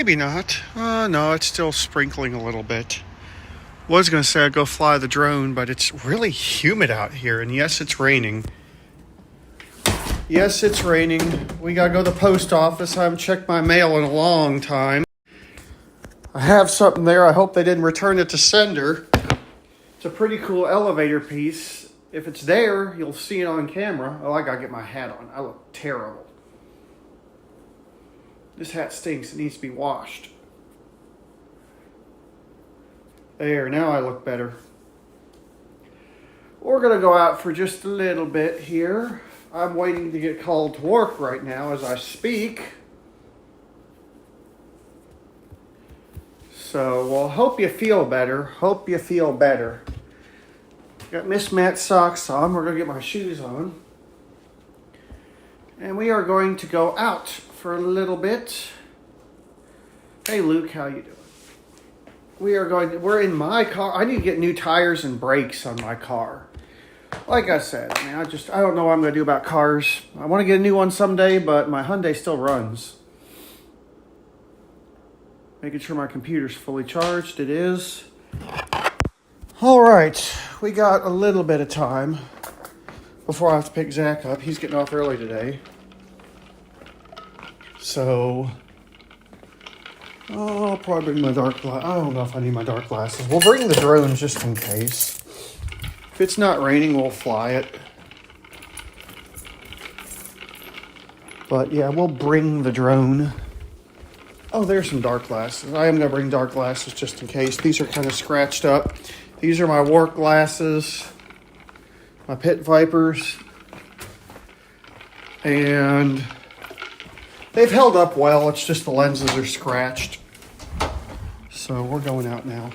Maybe not. No, it's still sprinkling a little bit. Was going to say I'd go fly the drone, but it's really humid out here. And yes, it's raining. Yes, it's raining. We got to go to the post office. I haven't checked my mail in a long time. I have something there. I hope they didn't return it to sender. It's a pretty cool elevator piece. If it's there, you'll see it on camera. Oh, I got to get my hat on. I look terrible. This hat stinks. It needs to be washed. There, now I look better. We're going to go out for just a little bit here. I'm waiting to get called to work right now as I speak. So, well, hope you feel better. Hope you feel better. Got mismatched socks on. We're going to get my shoes on. And we are going to go out for a little bit. Hey, Luke, how you doing? We're in my car. I need to get new tires and brakes on my car. Like I said, I don't know what I'm going to do about cars. I want to get a new one someday, but my Hyundai still runs. Making sure my computer's fully charged. It is. All right. We got a little bit of time before I have to pick Zach up. He's getting off early today. So, I'll probably bring my dark glasses. I don't know if I need my dark glasses. We'll bring the drone just in case. If it's not raining, we'll fly it. But yeah, we'll bring the drone. Oh, there's some dark glasses. I am going to bring dark glasses just in case. These are kind of scratched up. These are my work glasses. My Pit Vipers. And they've held up well. It's just the lenses are scratched. So we're going out now.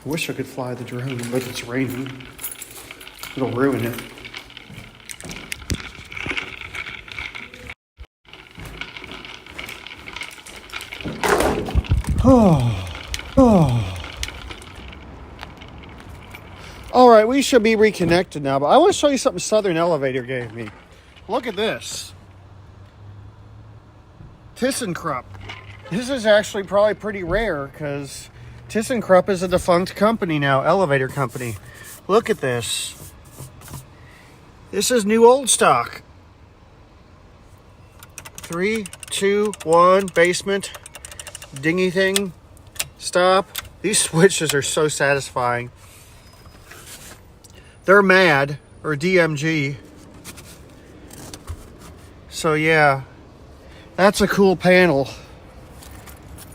I wish I could fly the drone, but it's raining. It'll ruin it. All right, we should be reconnected now, but I want to show you something Southern Elevator gave me. Look at this. ThyssenKrupp. This is actually probably pretty rare because ThyssenKrupp is a defunct company now, elevator company. Look at this. This is new old stock. 3, 2, 1, basement, dingy thing, stop. These switches are so satisfying. They're MAD, or DMG. So yeah, that's a cool panel.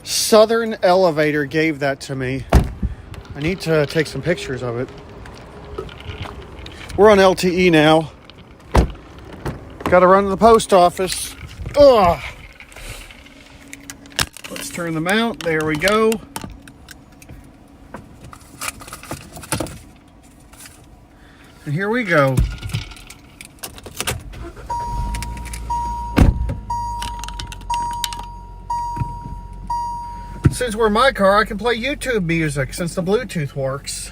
Southern Elevator gave that to me. I need to take some pictures of it. We're on LTE now. Got to run to the post office. Ugh. Let's turn them out. There we go. And here we go. Since we're in my car, I can play YouTube music since the Bluetooth works.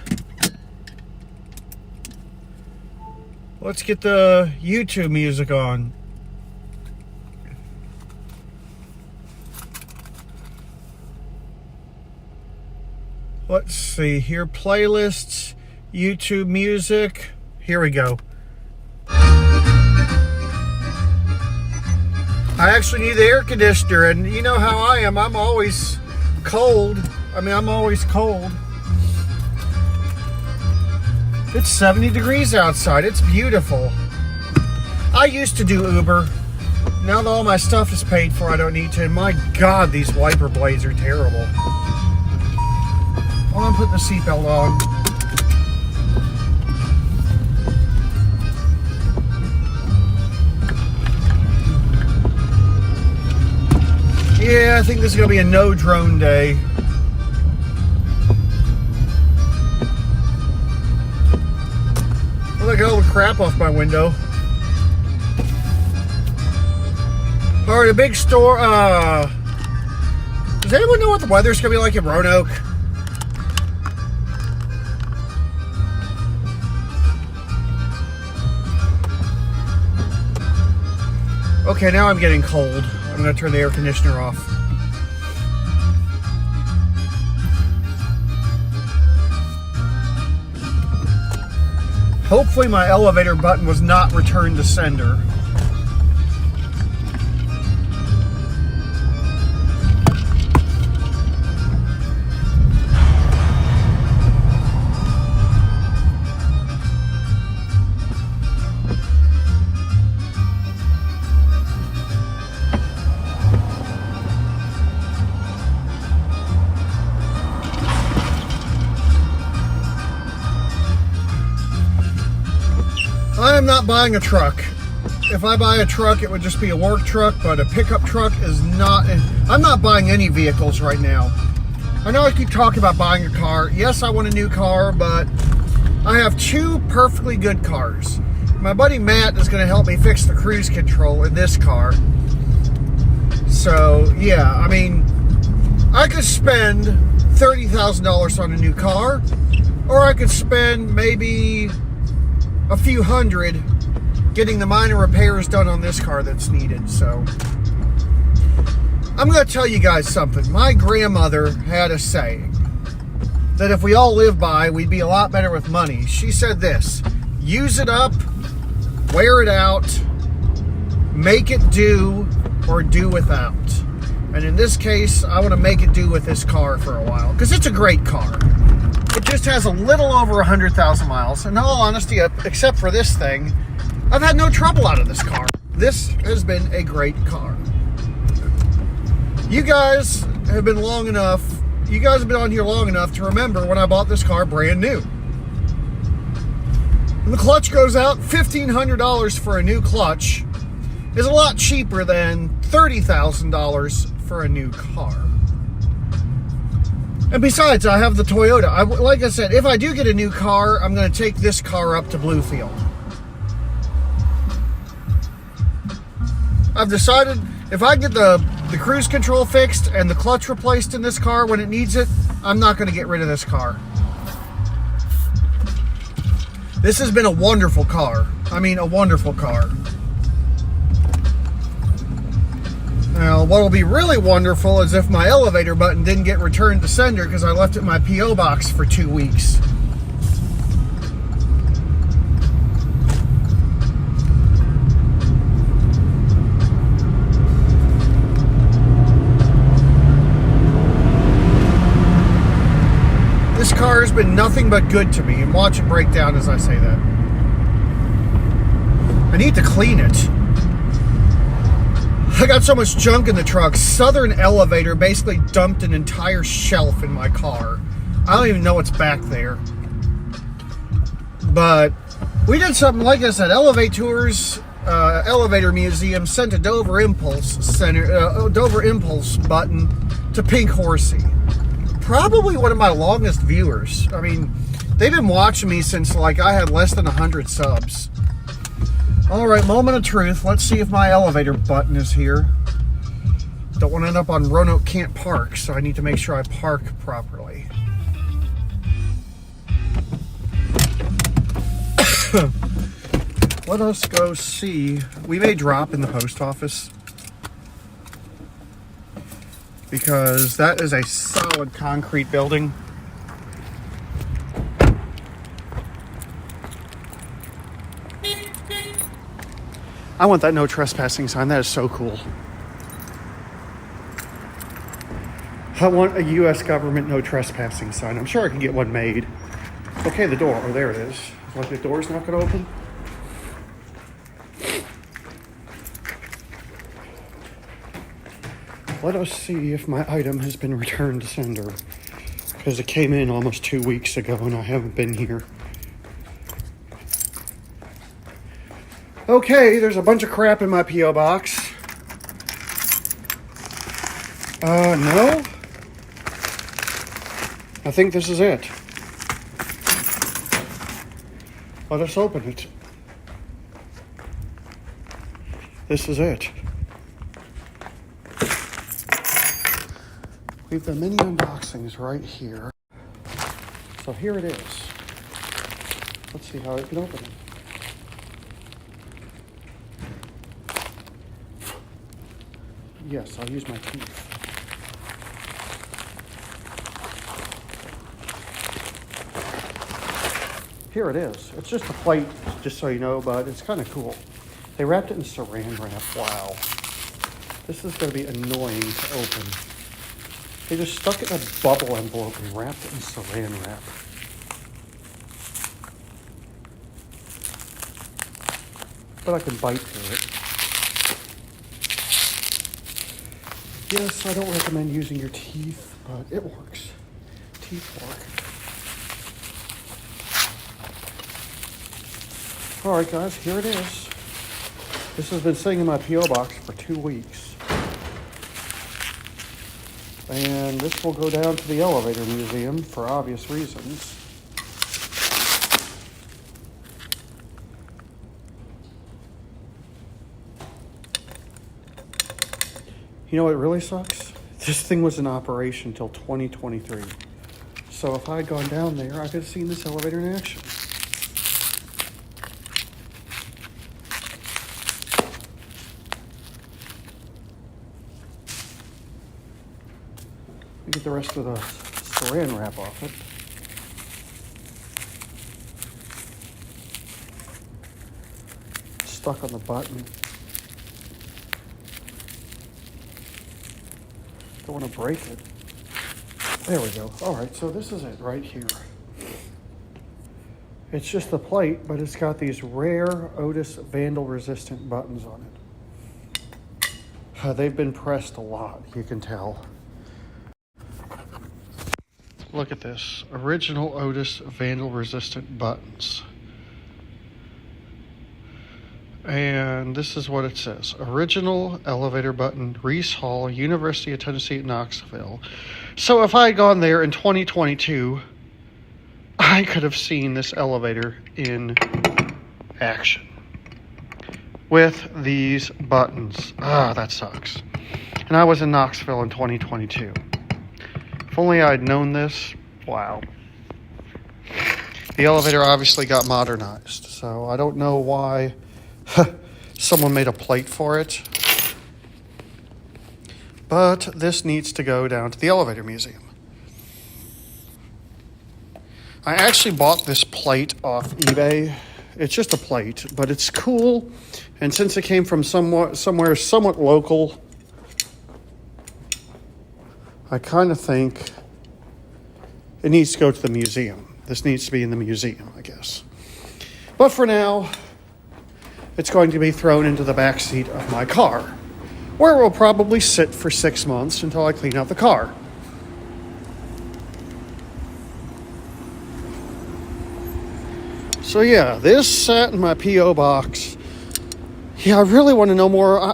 Let's get the YouTube music on. Let's see here. Playlists, YouTube music. Here we go. I actually need the air conditioner, and you know how I am. I'm always cold. I'm always cold. It's 70 degrees outside. It's beautiful. I used to do Uber. Now that all my stuff is paid for, I don't need to. And my God, these wiper blades are terrible. Oh, I'm putting the seatbelt on. Yeah, I think this is going to be a no drone day. Look at all the crap off my window. All right, a big store. Does anyone know what the weather's going to be like in Roanoke? Okay, now I'm getting cold. I'm gonna turn the air conditioner off. Hopefully my elevator button was not returned to sender. I am not buying a truck. If I buy a truck, it would just be a work truck, but a pickup truck is not. I'm not buying any vehicles right now. I know I keep talking about buying a car. Yes, I want a new car, but I have two perfectly good cars. My buddy Matt is going to help me fix the cruise control in this car. So, yeah, I mean, I could spend $30,000 on a new car, or I could spend maybe a few hundred getting the minor repairs done on this car that's needed. So I'm going to tell you guys something. My grandmother had a saying that if we all lived by, we'd be a lot better with money. She said this: use it up, wear it out, make it do, or do without. And in this case, I want to make it do with this car for a while, because it's a great car. It just has a little over 100,000 miles. In all honesty, except for this thing, I've had no trouble out of this car. This has been a great car. You guys have been on here long enough to remember when I bought this car brand new. When the clutch goes out, $1,500 for a new clutch is a lot cheaper than $30,000 for a new car. And besides, I have the Toyota. Like I said, if I do get a new car, I'm going to take this car up to Bluefield. I've decided if I get the cruise control fixed and the clutch replaced in this car when it needs it, I'm not going to get rid of this car. This has been a wonderful car. I mean, a wonderful car. Now, what will be really wonderful is if my elevator button didn't get returned to sender because I left it in my P.O. box for 2 weeks. This car has been nothing but good to me, and watch it break down as I say that. I need to clean it. I got so much junk in the truck. Southern Elevator basically dumped an entire shelf in my car. I don't even know what's back there. But we did something, like I said, Elevate Tours, Elevator Museum sent a Dover Impulse button to Pink Horsey. Probably one of my longest viewers. I mean, they've been watching me since like I had less than 100 subs. Alright, moment of truth. Let's see if my elevator button is here. Don't want to end up on Roanoke Can't Park, so I need to make sure I park properly. Let us go see. We may drop in the post office, because that is a solid concrete building. I want that no trespassing sign. That is so cool. I want a U.S. government no trespassing sign. I'm sure I can get one made. Okay, the door. Oh, there it is. Like the door's not going to open. Let us see if my item has been returned to sender, because it came in almost 2 weeks ago and I haven't been here. Okay, there's a bunch of crap in my P.O. box. No. I think this is it. Let us open it. This is it. We've done many unboxings right here. So here it is. Let's see how I can open it. Yes, I'll use my teeth. Here it is. It's just a plate, just so you know, but it's kind of cool. They wrapped it in saran wrap. Wow. This is going to be annoying to open. They just stuck it in a bubble envelope and wrapped it in saran wrap. But I can bite through it. Yes, I don't recommend using your teeth, but it works. Teeth work. All right, guys, here it is. This has been sitting in my P.O. box for 2 weeks. And this will go down to the elevator museum for obvious reasons. You know what really sucks? This thing was in operation until 2023. So if I had gone down there, I could have seen this elevator in action. Let me get the rest of the saran wrap off it. It's stuck on the button. Don't want to break it. There we go. All right, so this is it right here. It's just the plate, but it's got these rare Otis vandal-resistant buttons on it. They've been pressed a lot, you can tell. Look at this. Original Otis vandal-resistant buttons. And this is what it says. Original elevator button, Reese Hall, University of Tennessee at Knoxville. So if I had gone there in 2022, I could have seen this elevator in action with these buttons. That sucks. And I was in Knoxville in 2022. If only I'd known this. Wow. The elevator obviously got modernized, so I don't know why someone made a plate for it. But this needs to go down to the elevator museum. I actually bought this plate off eBay. It's just a plate, but it's cool. And since it came from somewhere somewhat local, I kind of think it needs to go to the museum. This needs to be in the museum, I guess. But for now, it's going to be thrown into the back seat of my car, where it will probably sit for 6 months until I clean out the car. So yeah, this sat in my P.O. box. Yeah, I really want to know more.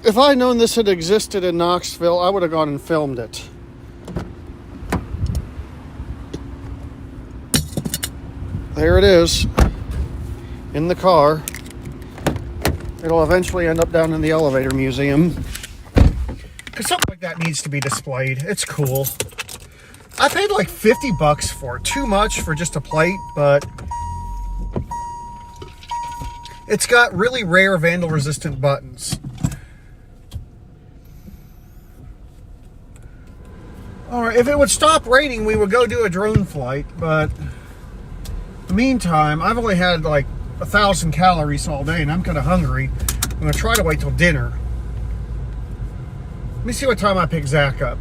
If I'd known this had existed in Knoxville, I would have gone and filmed it. There it is. In the car. It'll eventually end up down in the elevator museum. Because something like that needs to be displayed. It's cool. I paid like $50 for it. Too much for just a plate, but it's got really rare vandal-resistant buttons. Alright, if it would stop raining, we would go do a drone flight, but in the meantime, I've only had like 1,000 calories all day, and I'm kind of hungry. I'm going to try to wait till dinner. Let me see what time I pick Zach up.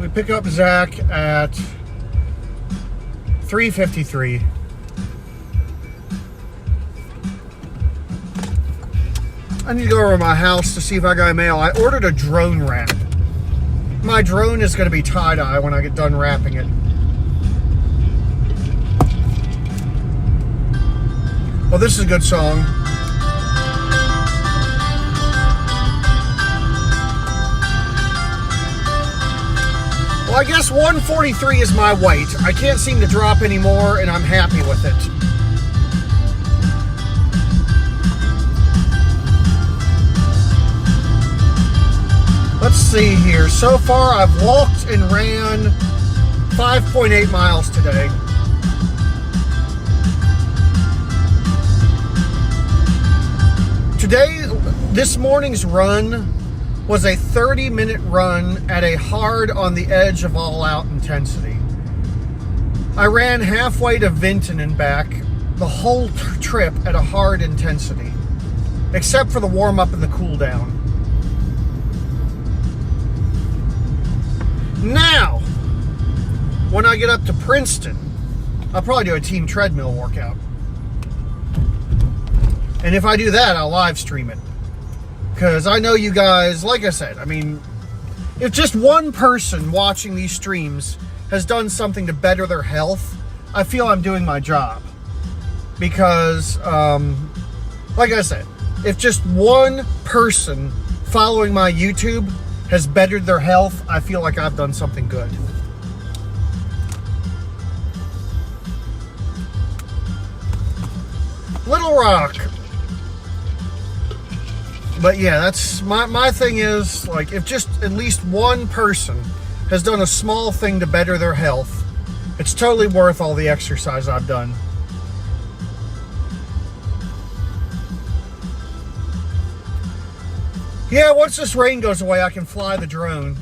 We pick up Zach at 3:53. I need to go over to my house to see if I got mail. I ordered a drone wrap. My drone is going to be tie-dye when I get done wrapping it. Well, this is a good song. Well, I guess 143 is my weight. I can't seem to drop anymore, and I'm happy with it. Let's see here. So far, I've walked and ran 5.8 miles today. This morning's run was a 30-minute run at a hard on the edge of all-out intensity. I ran halfway to Vinton and back the whole trip at a hard intensity, except for the warm-up and the cool-down. Now, when I get up to Princeton, I'll probably do a team treadmill workout. And if I do that, I'll live stream it. Because I know you guys, like I said, I mean, if just one person watching these streams has done something to better their health, I feel I'm doing my job. Because, like I said, if just one person following my YouTube has bettered their health, I feel like I've done something good. Little Rock. But yeah, that's my thing is, like, if just at least one person has done a small thing to better their health, it's totally worth all the exercise I've done. Yeah, once this rain goes away, I can fly the drone.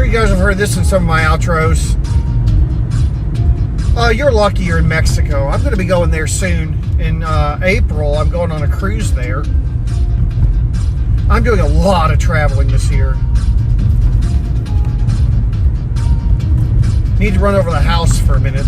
You guys have heard this in some of my outros. You're lucky you're in Mexico. I'm going to be going there soon. In April, I'm going on a cruise there. I'm doing a lot of traveling this year. Need to run over the house for a minute.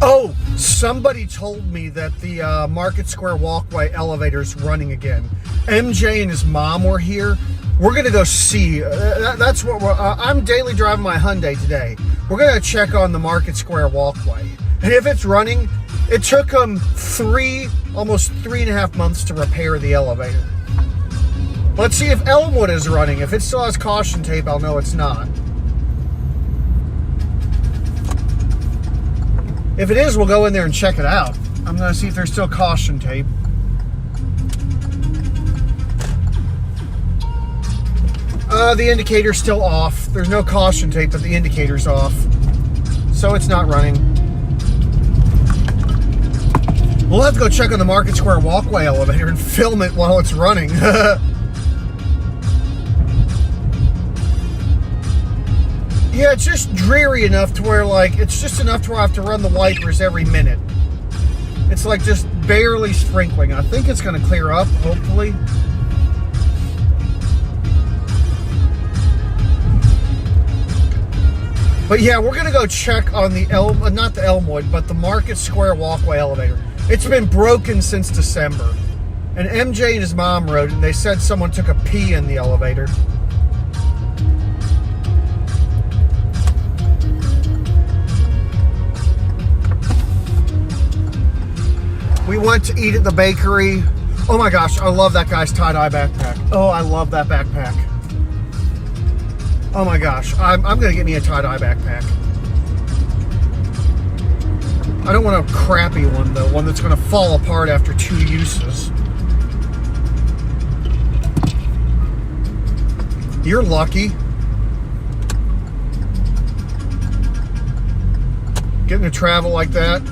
Oh, somebody told me that the Market Square walkway elevator's running again. MJ and his mom were here. We're going to go see. That's what I'm daily driving my Hyundai today. We're going to check on the Market Square walkway. And if it's running, it took them almost 3.5 months to repair the elevator. Let's see if Elmwood is running. If it still has caution tape, I'll know it's not. If it is, we'll go in there and check it out. I'm going to see if there's still caution tape. The indicator's still off. There's no caution tape, but the indicator's off. So it's not running. We'll have to go check on the Market Square walkway elevator and film it while it's running. Yeah, it's just dreary enough to where, like, it's just enough to where I have to run the wipers every minute. It's like just barely sprinkling. I think it's going to clear up, hopefully. But yeah, we're going to go check on the not the Elmwood, but the Market Square walkway elevator. It's been broken since December. And MJ and his mom rode it, and they said someone took a pee in the elevator. We went to eat at the bakery. Oh my gosh, I love that guy's tie-dye backpack. Oh, I love that backpack. Oh my gosh, I'm gonna get me a tie-dye backpack. I don't want a crappy one though, one that's gonna fall apart after 2 uses. You're lucky. Getting to travel like that.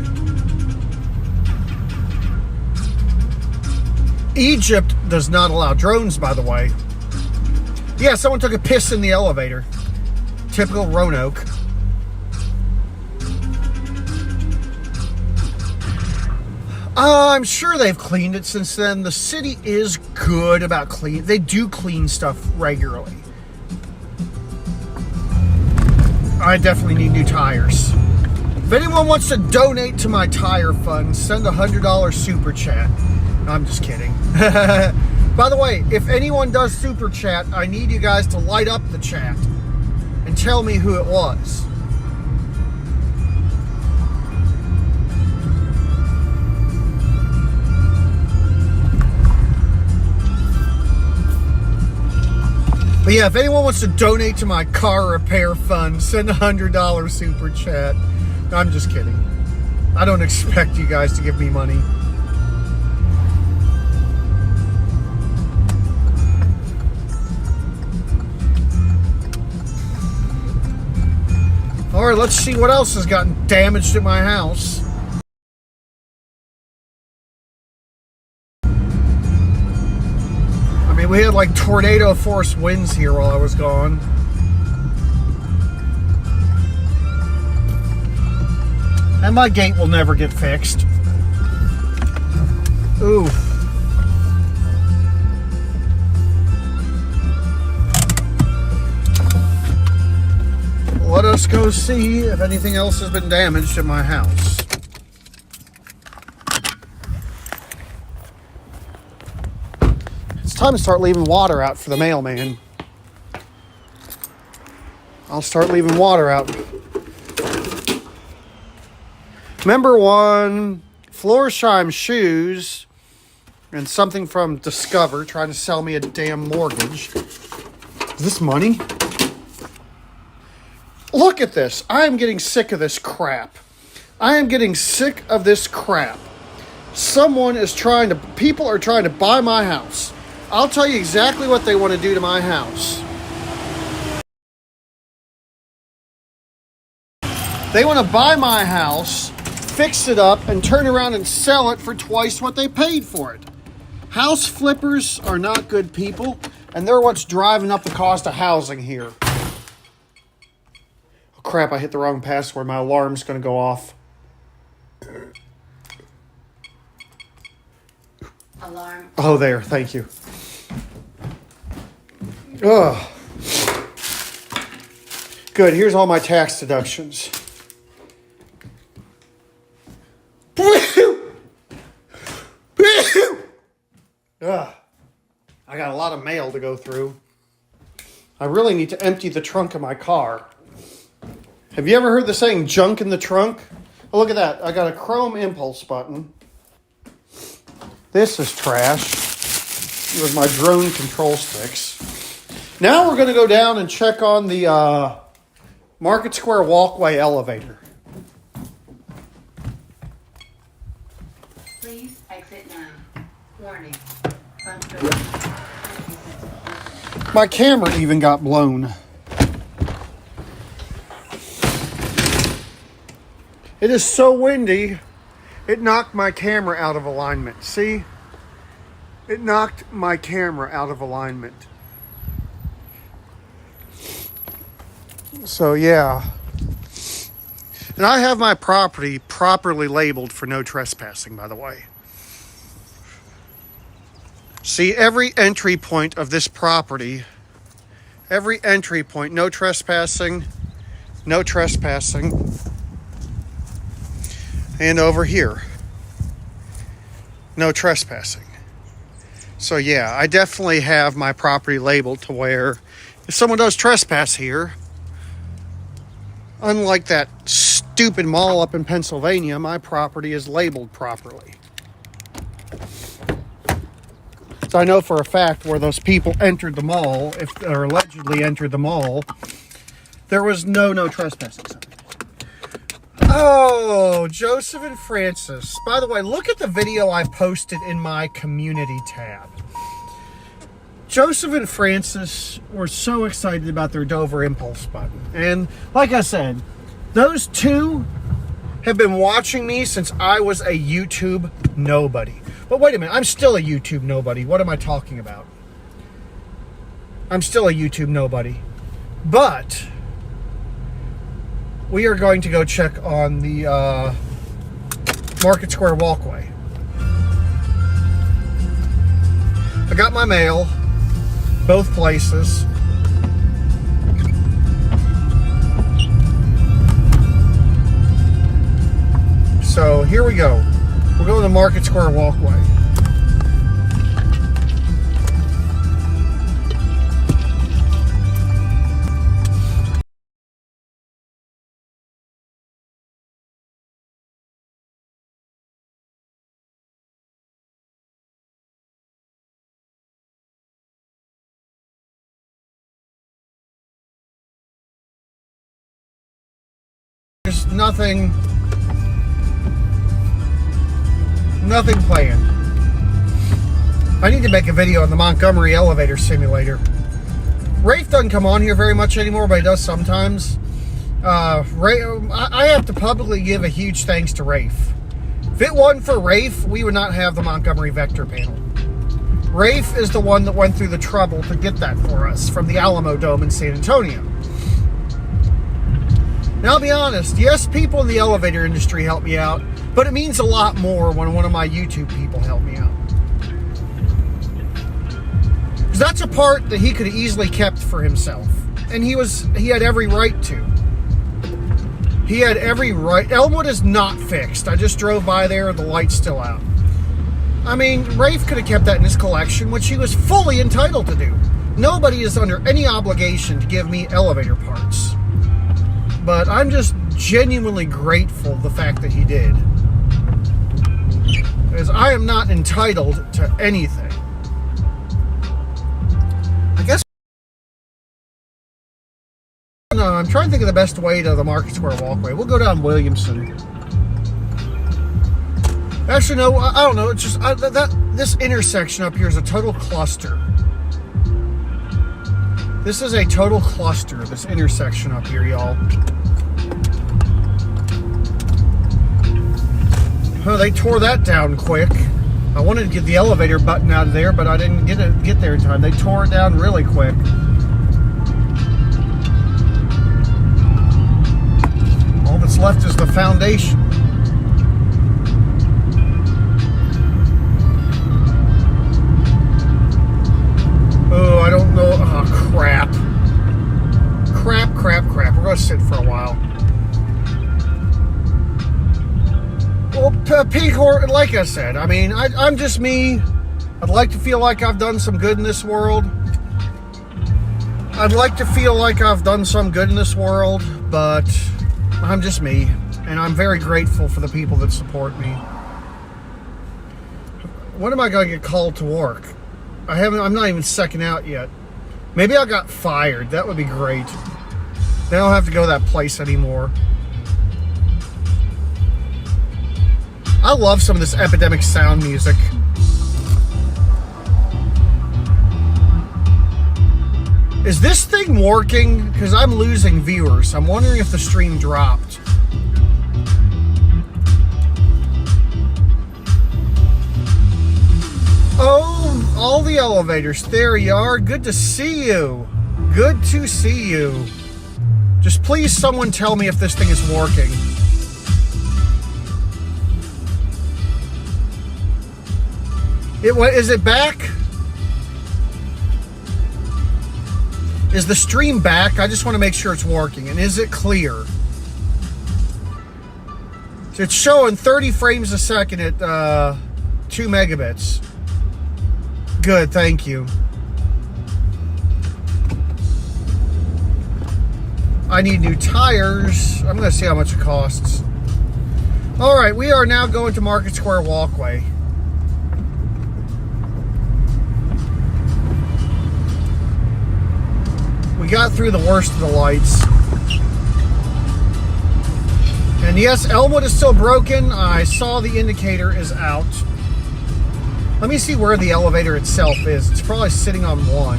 Egypt does not allow drones, by the way. Yeah, someone took a piss in the elevator. Typical Roanoke. I'm sure they've cleaned it since then. The city is good about clean. They do clean stuff regularly. I definitely need new tires. If anyone wants to donate to my tire fund, send a $100 super chat. I'm just kidding. By the way, if anyone does super chat, I need you guys to light up the chat and tell me who it was. But yeah, if anyone wants to donate to my car repair fund, send $100 super chat. No, I'm just kidding. I don't expect you guys to give me money. All right, let's see what else has gotten damaged at my house. I mean, we had like tornado force winds here while I was gone. And my gate will never get fixed. Ooh. Let us go see if anything else has been damaged in my house. It's time to start leaving water out for the mailman. I'll start leaving water out. Remember one, Florsheim shoes, and something from Discover trying to sell me a damn mortgage. Is this money? Look at this. I am getting sick of this crap. I am getting sick of this crap. People are trying to buy my house. I'll tell you exactly what they want to do to my house. They want to buy my house, fix it up, and turn around and sell it for twice what they paid for it. House flippers are not good people, and they're what's driving up the cost of housing here. Oh, crap, I hit the wrong password. My alarm's going to go off. Alarm. Oh, there. Thank you. Ugh. Good. Here's all my tax deductions. Ugh. I got a lot of mail to go through. I really need to empty the trunk of my car. Have you ever heard the saying, junk in the trunk? Oh, look at that. I got a chrome impulse button. This is trash. It was my drone control sticks. Now we're going to go down and check on the Market Square walkway elevator. Please exit now. Warning. My camera even got blown. It is so windy, it knocked my camera out of alignment. See? It knocked my camera out of alignment. So, yeah. And I have my property properly labeled for no trespassing, by the way. See, every entry point of this property, every entry point, no trespassing, no trespassing. And over here, no trespassing. So yeah, I definitely have my property labeled to where if someone does trespass here, unlike that stupid mall up in Pennsylvania, my property is labeled properly. So I know for a fact where those people entered the mall, or allegedly entered the mall, there was no trespassing sign. Oh, Joseph and Francis. By the way, look at the video I posted in my community tab. Joseph and Francis were so excited about their Dover Impulse button. And like I said, those two have been watching me since I was a YouTube nobody. But wait a minute, I'm still a YouTube nobody. What am I talking about? I'm still a YouTube nobody. But we are going to go check on the Market Square walkway. I got my mail, both places. So here we go. We're going to the Market Square walkway. nothing planned. I need to make a video on the Montgomery elevator simulator. Rafe doesn't come on here very much anymore, but he does sometimes. I have to publicly give a huge thanks to Rafe. If it wasn't for Rafe, we would not have the Montgomery Vector panel. Rafe is the one that went through the trouble to get that for us from the Alamo Dome in San Antonio. Now, I'll be honest, yes, people in the elevator industry help me out, but it means a lot more when one of my YouTube people help me out. Because that's a part that he could have easily kept for himself. And he had every right to. He had every right. Elmwood is not fixed. I just drove by there, the light's still out. I mean, Rafe could have kept that in his collection, which he was fully entitled to do. Nobody is under any obligation to give me elevator parts. But I'm just genuinely grateful the fact that he did. Because I am not entitled to anything. I guess... No, I'm trying to think of the best way to the Market Square walkway. We'll go down Williamson. Actually, no, I don't know. It's just this intersection up here is a total cluster. This is a total cluster, this intersection up here, y'all. Oh, they tore that down quick. I wanted to get the elevator button out of there, but I didn't get there in time. They tore it down really quick. All that's left is the foundation. Oh, I don't know. Oh, crap. Crap. We're going to sit for a while. Well, Pink Horse, like I said, I mean, I'm just me. I'd like to feel like I've done some good in this world. But I'm just me. And I'm very grateful for the people that support me. When am I going to get called to work? I'm not even second out yet. Maybe I got fired. That would be great. Then I don't have to go to that place anymore. I love some of this Epidemic Sound music. Is this thing working? Because I'm losing viewers. I'm wondering if the stream dropped. Oh, all the elevators. There you are. Good to see you. Good to see you. Just please someone tell me if this thing is working. Is it back? Is the stream back? I just want to make sure it's working. And is it clear? So it's showing 30 frames a second at 2 megabits. Good, thank you. I need new tires. I'm going to see how much it costs. All right, we are now going to Market Square Walkway. We got through the worst of the lights. And yes, Elmwood is still broken. I saw the indicator is out. Let me see where the elevator itself is. It's probably sitting on 1.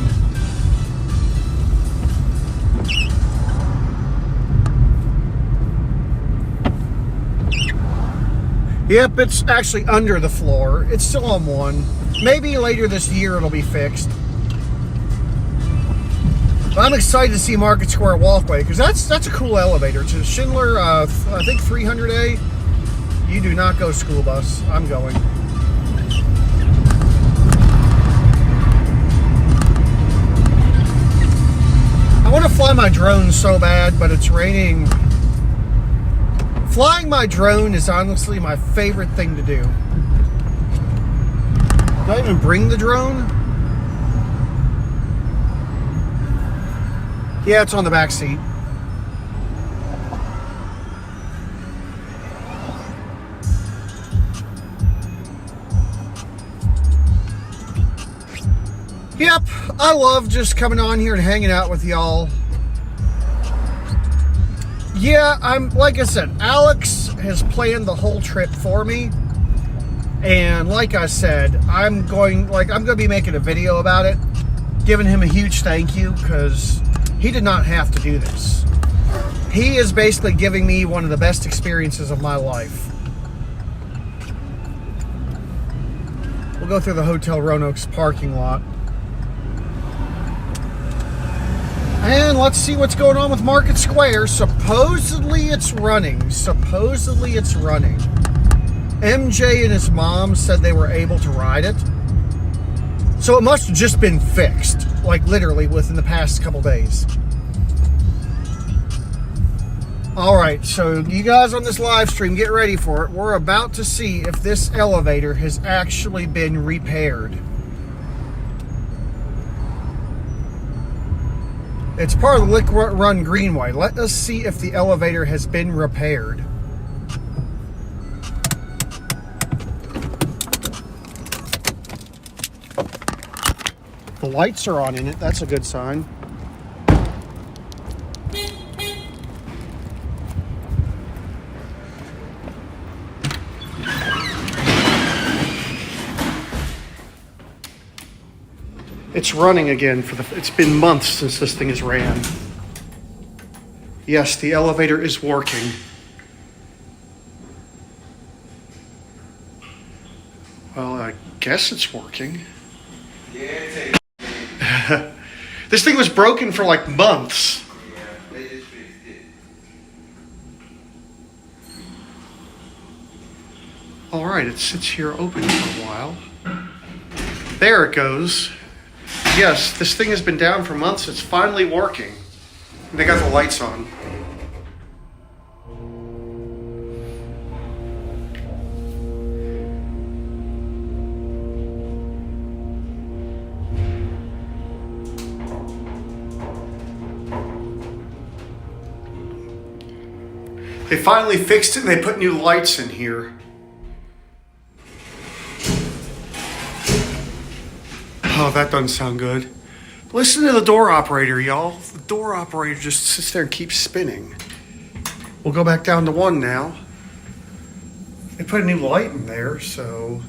Yep, it's actually under the floor. It's still on 1. Maybe later this year it'll be fixed. But I'm excited to see Market Square Walkway because that's a cool elevator. It's a Schindler, I think 300A. You do not go school bus. I'm going. I want to fly my drone so bad, but it's raining. Flying my drone is honestly my favorite thing to do. Did I even bring the drone? Yeah, it's on the back seat. Yep, I love just coming on here and hanging out with y'all. Yeah, like I said, Alex has planned the whole trip for me. And like I said, I'm going to be making a video about it, giving him a huge thank you, because he did not have to do this. He is basically giving me one of the best experiences of my life. We'll go through the Hotel Roanoke's parking lot. And let's see what's going on with Market Square. Supposedly it's running. MJ and his mom said they were able to ride it. So it must have just been fixed, like literally within the past couple days. Alright, so you guys on this live stream, get ready for it. We're about to see if this elevator has actually been repaired. It's part of the Lick Run Greenway. Let us see if the elevator has been repaired. The lights are on in it. That's a good sign. It's running again it's been months since this thing has ran. Yes, the elevator is working. Well, I guess it's working. Yeah, this thing was broken for like months. Yeah, they just fixed it. All right, it sits here open for a while. There it goes. Yes, this thing has been down for months. It's finally working. And they got the lights on. They finally fixed it and they put new lights in here. Oh, that doesn't sound good. Listen to the door operator, y'all. The door operator just sits there and keeps spinning. We'll go back down to 1 now. They put a new light in there, so...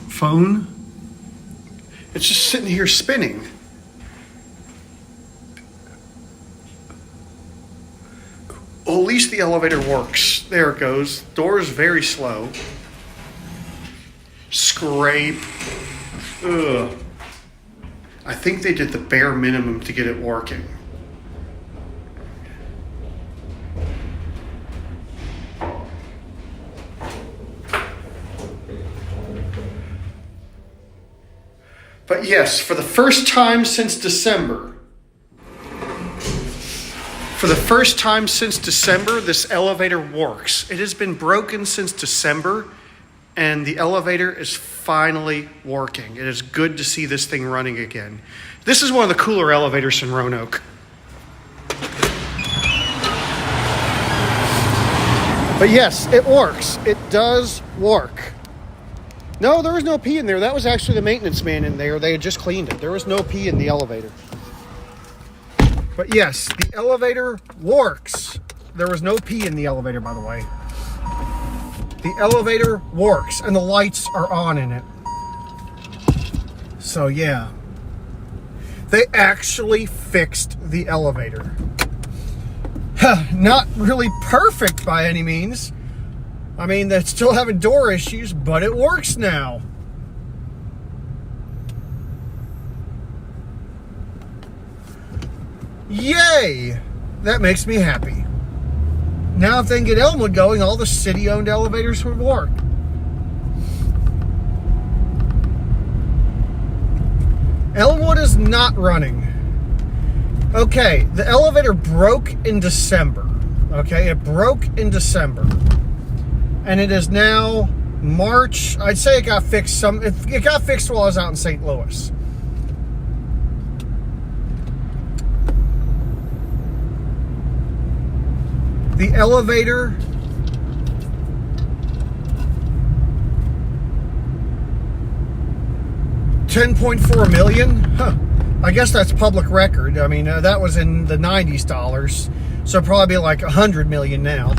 Phone. It's just sitting here spinning. Well, at least the elevator works. There it goes. Door is very slow. Scrape. Ugh. I think they did the bare minimum to get it working. But yes, for the first time since December, this elevator works. It has been broken since December, and the elevator is finally working. It is good to see this thing running again. This is one of the cooler elevators in Roanoke. But yes, it works. It does work. No, there was no pee in there. That was actually the maintenance man in there. They had just cleaned it. There was no pee in the elevator. But yes, the elevator works. There was no pee in the elevator, by the way. The elevator works, and the lights are on in it. So yeah. They actually fixed the elevator. Not really perfect by any means. I mean, they're still having door issues, but it works now. Yay! That makes me happy. Now if they can get Elmwood going, all the city-owned elevators would work. Elmwood is not running. Okay, the elevator broke in December. Okay, it broke in December. And it is now March. I'd say it got fixed it got fixed while I was out in St. Louis. The elevator $10.4 million? Huh. I guess that's public record. I mean, that was in the 90s dollars. So probably like 100 million now.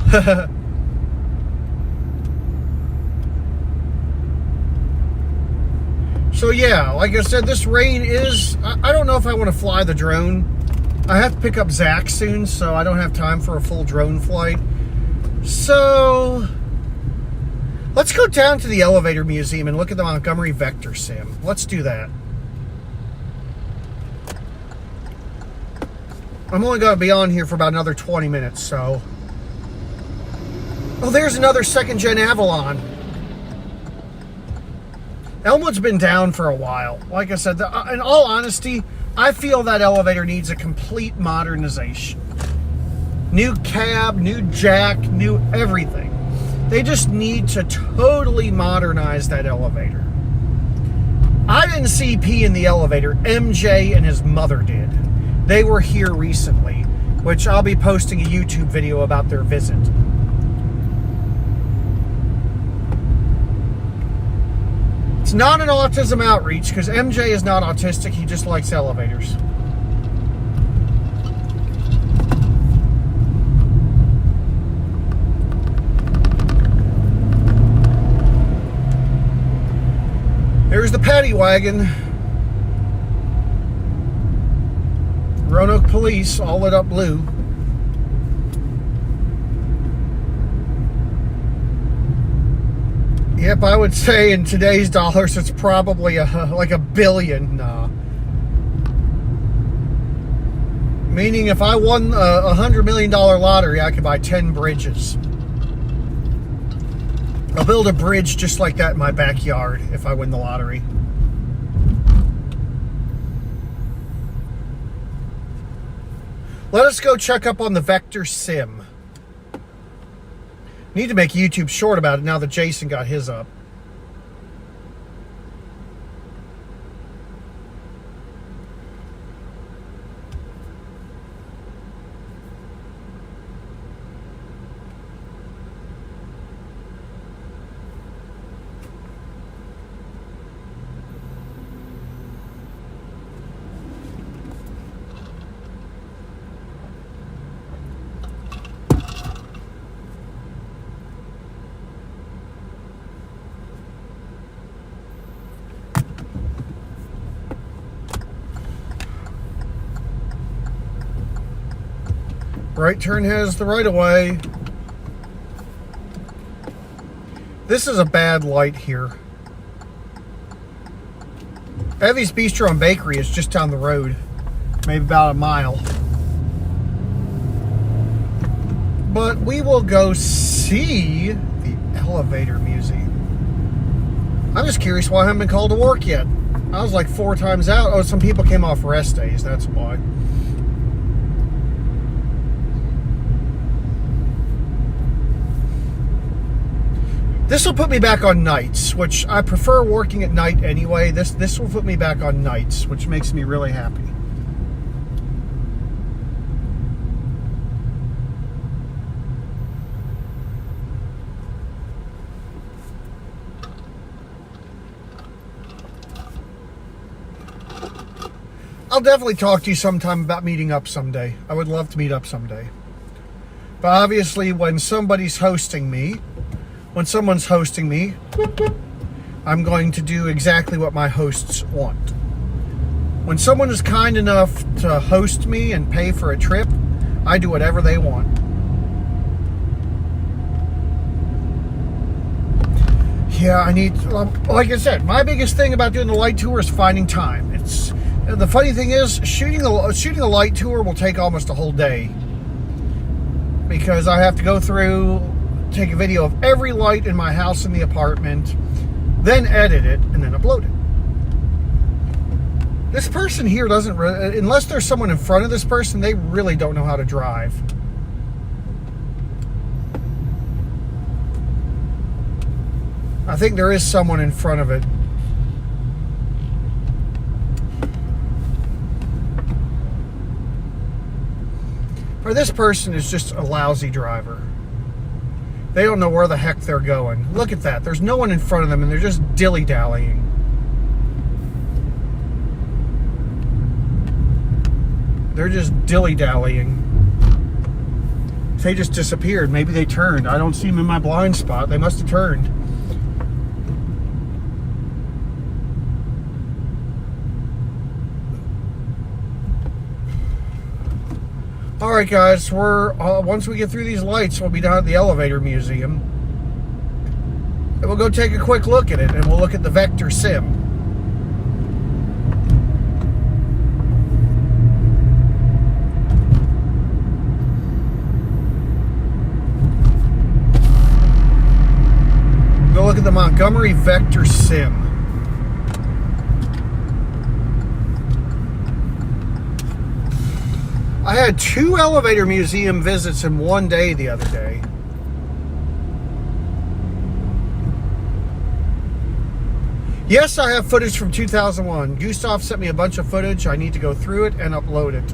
So yeah, like I said, this rain is... I don't know if I want to fly the drone. I have to pick up Zach soon, so I don't have time for a full drone flight. So... let's go down to the elevator museum and look at the Montgomery Vector Sim. Let's do that. I'm only going to be on here for about another 20 minutes, so... oh, there's another second-gen Avalon. Elmwood's been down for a while. Like I said, in all honesty, I feel that elevator needs a complete modernization. New cab, new jack, new everything. They just need to totally modernize that elevator. I didn't see P in the elevator. MJ and his mother did. They were here recently, which I'll be posting a YouTube video about their visit. It's not an autism outreach because MJ is not autistic. He just likes elevators. There's the paddy wagon. Roanoke Police, all lit up blue. Yep, I would say in today's dollars, it's probably like $1 billion. Meaning if I won a $100 million lottery, I could buy 10 bridges. I'll build a bridge just like that in my backyard if I win the lottery. Let us go check up on the Vector Sim. Need to make a YouTube short about it now that Jason got his up. Right turn has the right of way. This is a bad light here. Evie's Bistro and Bakery is just down the road, maybe about a mile. But we will go see the elevator museum. I'm just curious why I haven't been called to work yet. I was like 4 times out. Oh, some people came off rest days, that's why. This will put me back on nights, which I prefer working at night anyway. This will put me back on nights, which makes me really happy. I'll definitely talk to you sometime about meeting up someday. I would love to meet up someday. But obviously, when someone's hosting me, I'm going to do exactly what my hosts want. When someone is kind enough to host me and pay for a trip, I do whatever they want. Yeah, I need, like I said, my biggest thing about doing the light tour is finding time. It's the funny thing is, shooting the light tour will take almost a whole day because I have to go through, take a video of every light in my house and the apartment, then edit it, and then upload it. This person here doesn't, unless there's someone in front of this person, they really don't know how to drive. I think there is someone in front of it. Or this person is just a lousy driver. They don't know where the heck they're going. Look at that. There's no one in front of them, and they're just dilly-dallying. They're just dilly-dallying. They just disappeared. Maybe they turned. I don't see them in my blind spot. They must have turned. All right, guys. Once we get through these lights, we'll be down at the elevator museum. And we'll go take a quick look at it, and we'll look at the Vector Sim. Go look at the Montgomery Vector Sim. I had 2 elevator museum visits in one day the other day. Yes, I have footage from 2001. Gustav sent me a bunch of footage. I need to go through it and upload it.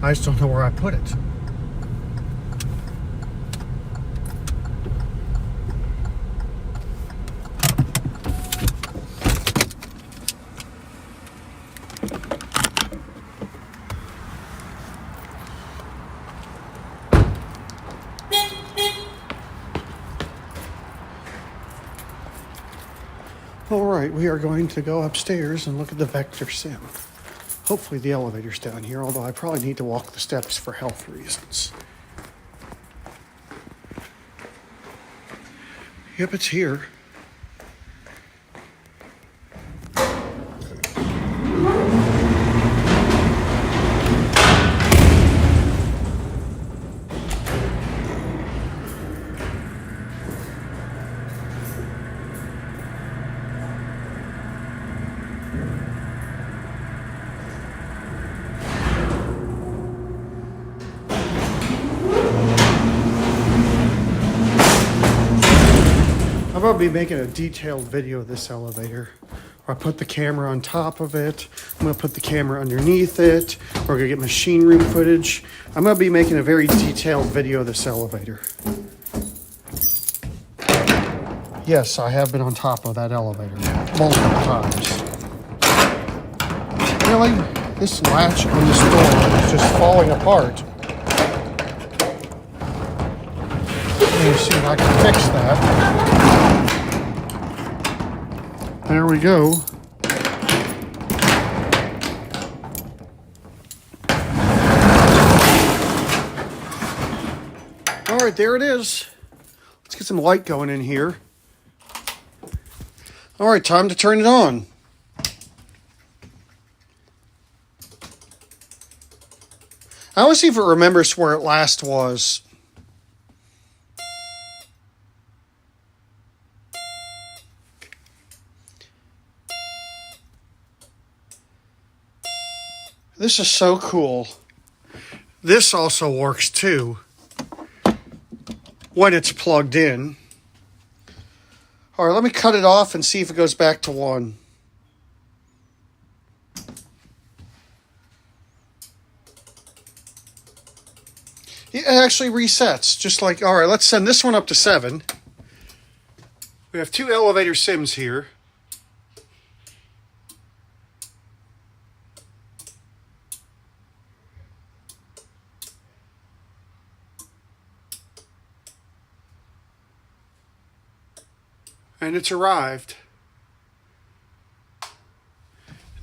I just don't know where I put it. All right, we are going to go upstairs and look at the Vector Sim. Hopefully the elevator's down here, although I probably need to walk the steps for health reasons. Yep, it's here. I'm going to be making a detailed video of this elevator. I put the camera on top of it. I'm going to put the camera underneath it. We're going to get machine room footage. I'm going to be making a very detailed video of this elevator. Yes, I have been on top of that elevator multiple times. Really? This latch on this door is just falling apart. Let me see if I can fix that. There we go. All right, there it is. Let's get some light going in here. All right, time to turn it on. I want to see if it remembers where it last was. This is so cool. This also works too when it's plugged in. All right, let me cut it off and see if it goes back to 1. It actually resets, just like, all right, let's send this one up to 7. We have 2 elevator sims here. And it's arrived.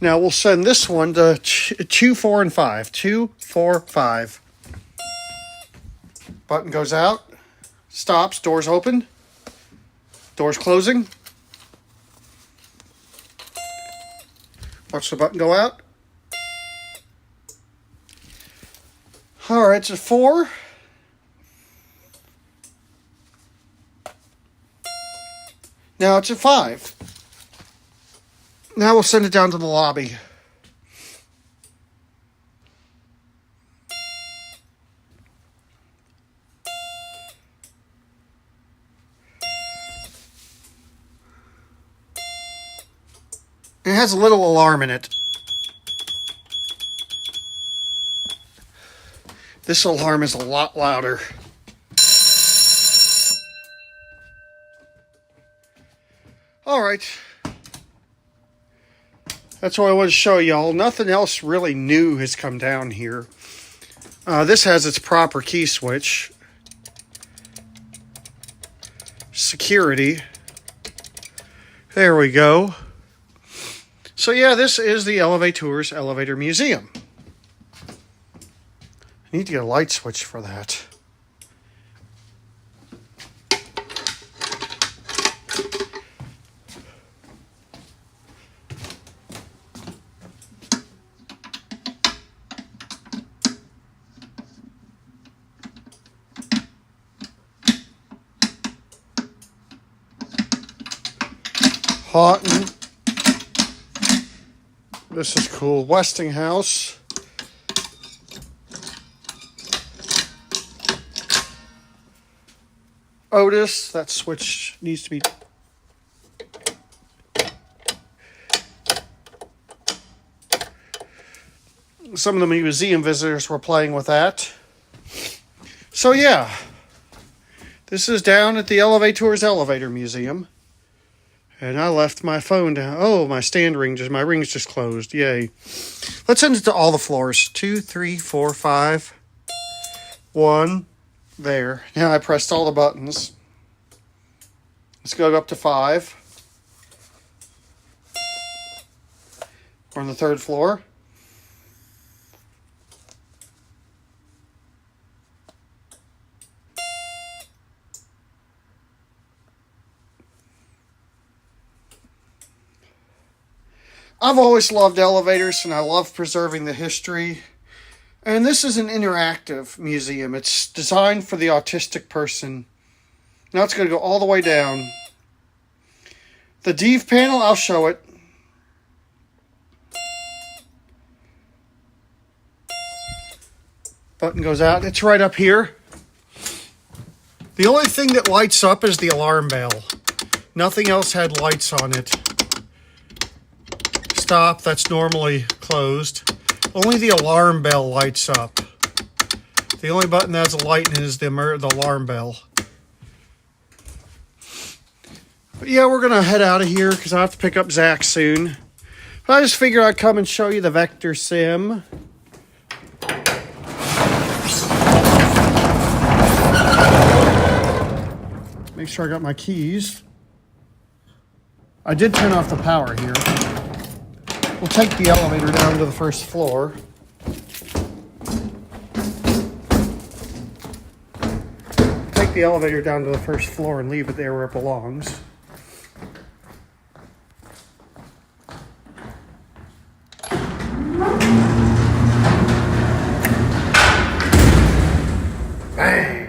Now we'll send this one to 2, 4, and 5. 2, 4, 5. Button goes out. Stops. Doors open. Doors closing. Watch the button go out. All right, it's a 4. Now it's at 5. Now we'll send it down to the lobby. It has a little alarm in it. This alarm is a lot louder. All right. That's what I want to show y'all. Nothing else really new has come down here. This has its proper key switch. Security. There we go. So yeah, this is the Elevators Elevator Museum. I need to get a light switch for that. Houghton. This is cool. Westinghouse. Otis. That switch needs to be... Some of the museum visitors were playing with that. So yeah. This is down at the Elevators Elevator Museum. And I left my phone down. Oh, my ring's just closed. Yay. Let's send it to all the floors. 2, 3, 4, 5. 1. There. Now I pressed all the buttons. Let's go up to 5. We're on the 3rd floor. I've always loved elevators, and I love preserving the history. And this is an interactive museum. It's designed for the autistic person. Now it's going to go all the way down. The Div panel, I'll show it. Button goes out. It's right up here. The only thing that lights up is the alarm bell. Nothing else had lights on it. Stop, that's normally closed. Only the alarm bell lights up. The only button that has a light in it is the alarm bell. But yeah, we're going to head out of here because I have to pick up Zach soon. But I just figured I'd come and show you the Vector Sim. Make sure I got my keys. I did turn off the power here. We'll take the elevator down to the 1st floor. Take the elevator down to the 1st floor and leave it there where it belongs. Bang!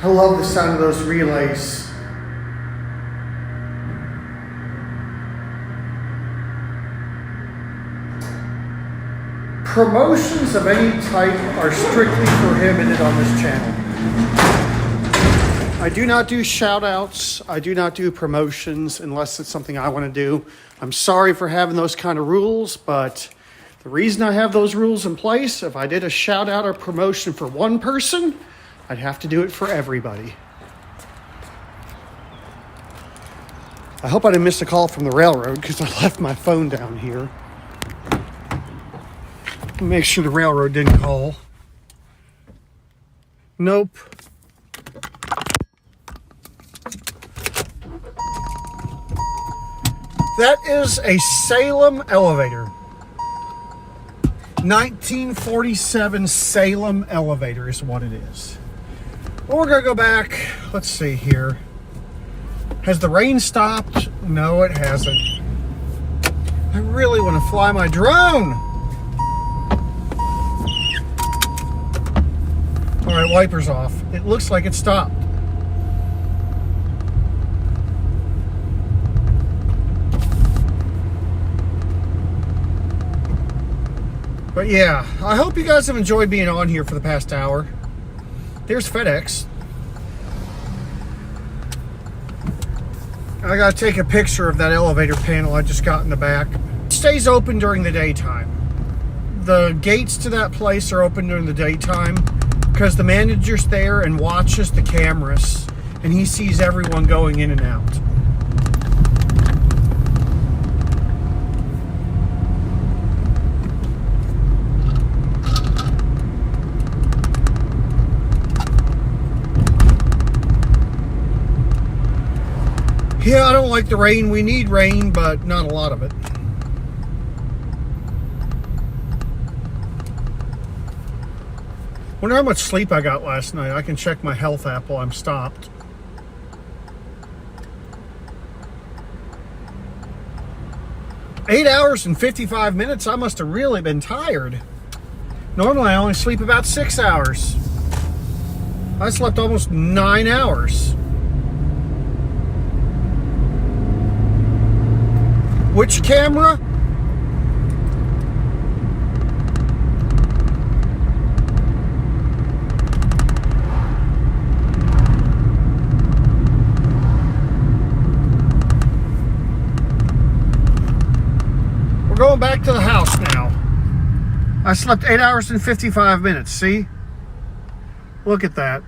I love the sound of those relays. Promotions of any type are strictly prohibited on this channel. I do not do shout outs. I do not do promotions unless it's something I want to do. I'm sorry for having those kind of rules, but the reason I have those rules in place, if I did a shout out or promotion for one person, I'd have to do it for everybody. I hope I didn't miss a call from the railroad because I left my phone down here. Make sure the railroad didn't call. Nope. That is a Salem elevator. 1947 Salem elevator is what it is. Well, we're going to go back. Let's see here. Has the rain stopped? No, it hasn't. I really want to fly my drone. All right, wipers off. It looks like it stopped. But yeah, I hope you guys have enjoyed being on here for the past hour. There's FedEx. I gotta take a picture of that elevator panel I just got in the back. It stays open during the daytime. The gates to that place are open during the daytime because the manager's there and watches the cameras and he sees everyone going in and out. Yeah, I don't like the rain. We need rain, but not a lot of it. Wonder how much sleep I got last night. I can check my health app while I'm stopped. Eight hours and 55 minutes. I must have really been tired. Normally I only sleep about 6 hours. I slept almost 9 hours. Which camera? We're going back to the house now. I slept 8 hours and 55 minutes, see? Look at that.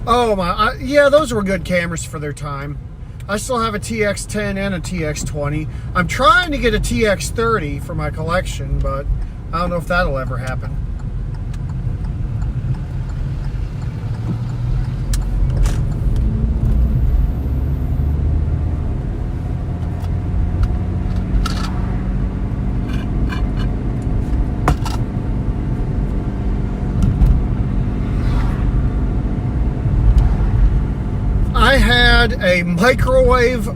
Oh my, yeah, those were good cameras for their time. I still have a TX10 and a TX20. I'm trying to get a TX30 for my collection, but I don't know if that'll ever happen. I had a microwave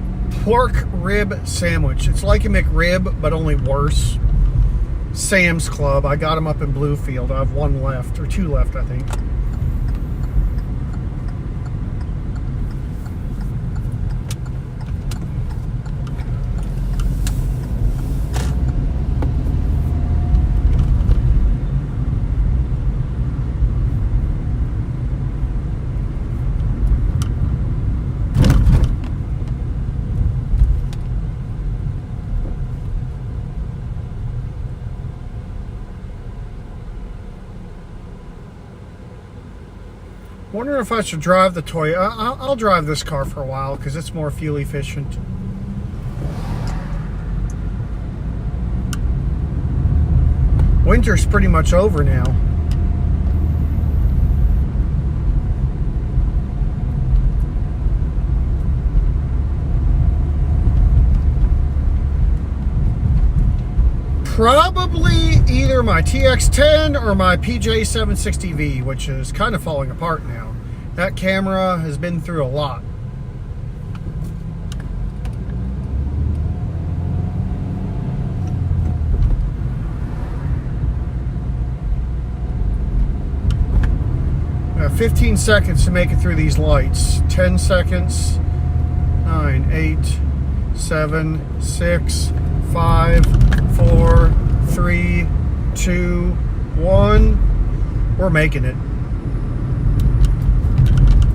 pork rib sandwich. It's like a McRib, but only worse. Sam's Club. I got them up in Bluefield. I have one left, or two left, I think. Wonder if I should drive the Toyota. I'll drive this car for a while because it's more fuel efficient. Winter's pretty much over now. Probably either my TX10 or my PJ760V, which is kind of falling apart now. That camera has been through a lot. I have 15 seconds to make it through these lights. 10 seconds. 9, 8, 7, 6, 5, 4, 3, 2, 1. We're making it.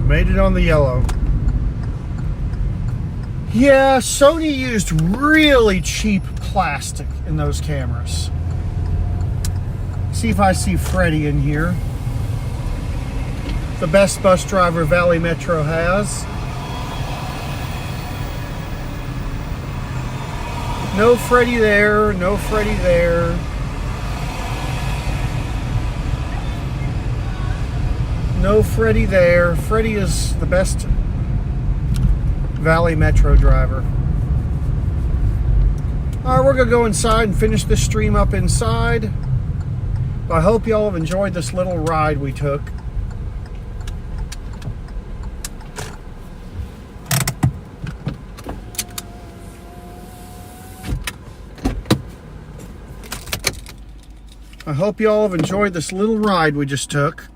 Made it on the yellow. Yeah, Sony used really cheap plastic in those cameras. See if I see Freddie in here. The best bus driver Valley Metro has. No Freddie there, no Freddie there. No Freddie there. Freddie is the best Valley Metro driver. Alright, we're going to go inside and finish this stream up inside. But I hope y'all have enjoyed this little ride we took. I hope y'all have enjoyed this little ride we just took.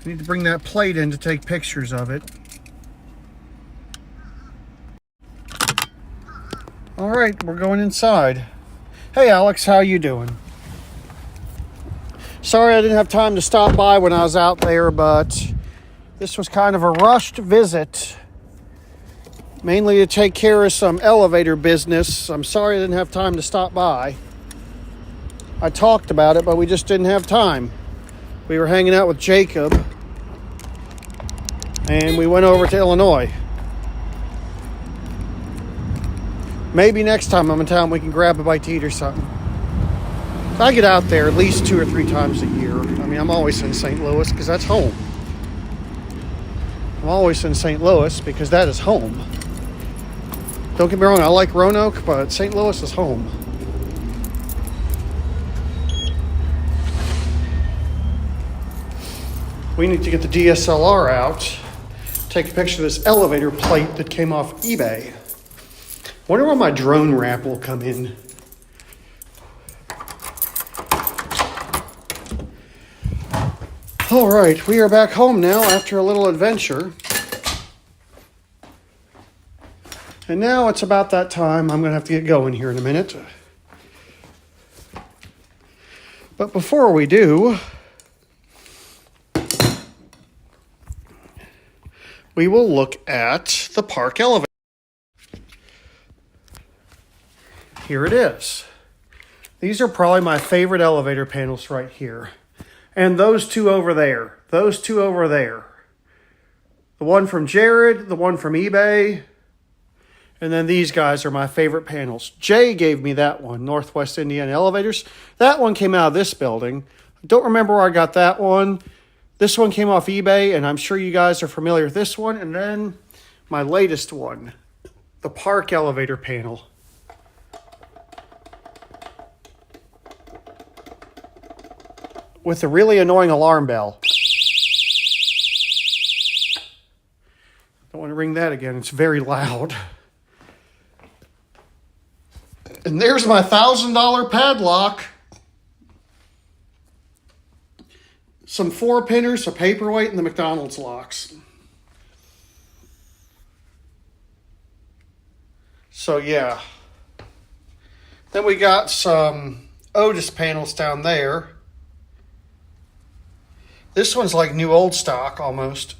I need to bring that plate in to take pictures of it. All right, we're going inside. Hey Alex, how you doing? Sorry I didn't have time to stop by when I was out there, but this was kind of a rushed visit. Mainly to take care of some elevator business. I'm sorry I didn't have time to stop by. I talked about it, but we just didn't have time. We were hanging out with Jacob, and we went over to Illinois. Maybe next time I'm in town we can grab a bite to eat or something. I get out there at least 2 or 3 times a year. I mean, I'm always in St. Louis because that's home. I'm always in St. Louis because that is home. Don't get me wrong, I like Roanoke, but St. Louis is home. We need to get the DSLR out, take a picture of this elevator plate that came off eBay. Wonder when my drone wrap will come in. All right, we are back home now after a little adventure. And now it's about that time. I'm going to have to get going here in a minute. But before we do, we will look at the park elevator. Here it is. These are probably my favorite elevator panels right here. And those two over there. Those two over there. The one from Jared, the one from eBay. And then these guys are my favorite panels. Jay gave me that one, Northwest Indiana Elevators. That one came out of this building. I don't remember where I got that one. This one came off eBay, and I'm sure you guys are familiar with this one. And then my latest one, the park elevator panel. With a really annoying alarm bell. Don't want to ring that again. It's very loud. And there's my $1,000 padlock. Some 4-pinners, a paperweight, and the McDonald's locks. So yeah. Then we got some Otis panels down there. This one's like new old stock almost.